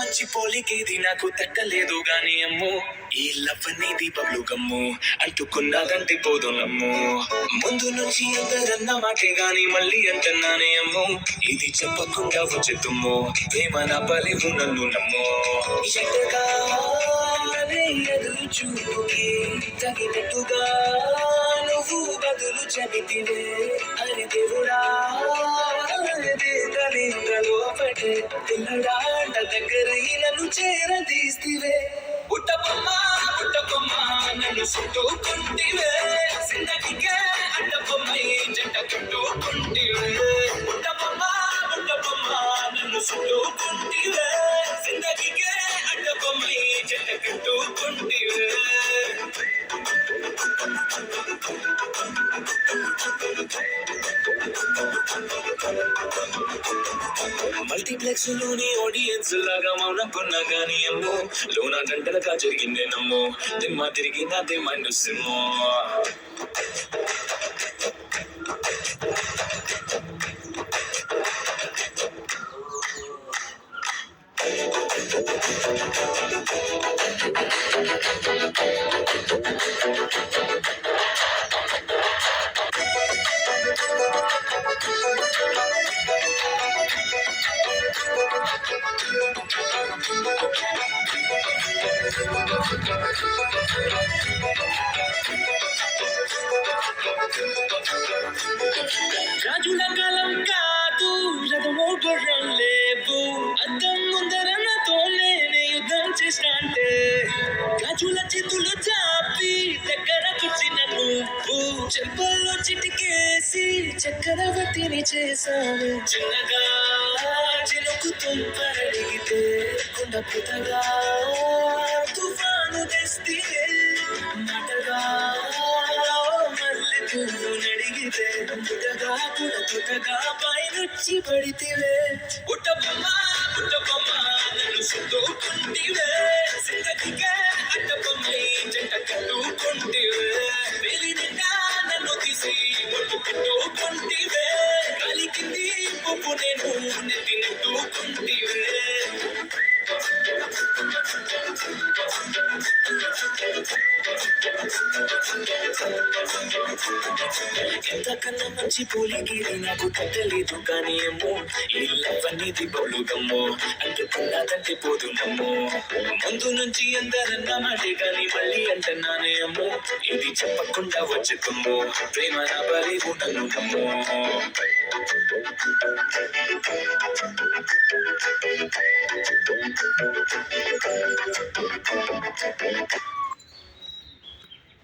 మంచి పోలికేది నాకు తట్టలేదు గాని అమ్మో, ఈ లవ్ అనేది బబ్లు గమ్ము అంటుకున్నదంటే పోదు నమ్ము. ముందు నుంచి అందరన్న మాటే గాని మళ్ళీ అంటున్నానే అమ్మో, ఇది చెప్పకుండా వచ్చే తుమ్ము ప్రేమ నా పలివు నన్ను నమ్ము. ఎటగానే ఎదురు చూపుకి తగినట్టుగా నువ్వు బదులు చెబితివే. అరే దేవుడా లోపటే పిల్లడాంట దగ్గర నన్ను చేరదీస్తివే. పుట్టబొమ్మ పుట్టబొమ్మ నన్ను చుట్టుకుంటివే, జిందగీకే అడ్డబొమ్మై జంట కట్టుకుంటివే. పుట్టబొమ్మ పుట్టబొమ్మ నన్ను చుట్టుకుంటివే, జిందగీకే అడ్డబొమ్మై జంట కట్టుకుంటివే. మల్టీప్లెక్స్ లోని ఆడియన్స్ లాగా మౌనకున్నా గానీ అమ్మో, లోన గంటలుగా జరిగిందే నమ్మో, దిమ్మ తిరిగి నాదే మైండ్ సిమ్మో. రాజుల కాలం కాదు, రథమో గుర్రం లేవు, అద్దం ముందర నాతోనే యుద్ధం చేస్తాంటే. రాజుల చేతులు చాపి దగ్గర కూర్చిన నువ్వు, చెంపల్లో చిటికేసి చక్రవర్తిని చేసావు. చిన్నగా చినుకు తుంపరడిగితే కుండ పుతగా తుఫాను తెస్తే మాటగా మళ్ళీ పువ్వు నడిగితే పుటగా పుటగా పైనొచ్చి పడితివే. పుట్టబొమ్మ పుట్టబొమ్మ నన్ను చుట్టుకుంటివే, జిందగీకే అడ్డబొమ్మై జంట కట్టుకుంటివే. వేలి నిండా నన్ను తీసి ఒట్టు పెట్టుకుంటివే, గాలి కింది పువ్వు నేను నెత్తినెట్టుకుంటివే. ఎంతకన్నా మంచి పోలికేది నాకు తట్టలేదు కానీ అమ్మో, ఈ లవ్ అనేది బౌలు గమ్ము అంటుకున్నదంటే పోదు నమ్ము. ముందు నుంచి అందరన్న మాటే గాని మళ్ళీ అంటున్నానే అమ్మో, ఇది చెప్పకుండా వచ్చే తుమ్ము ప్రేమ నా పలివు నన్ను నమ్ము.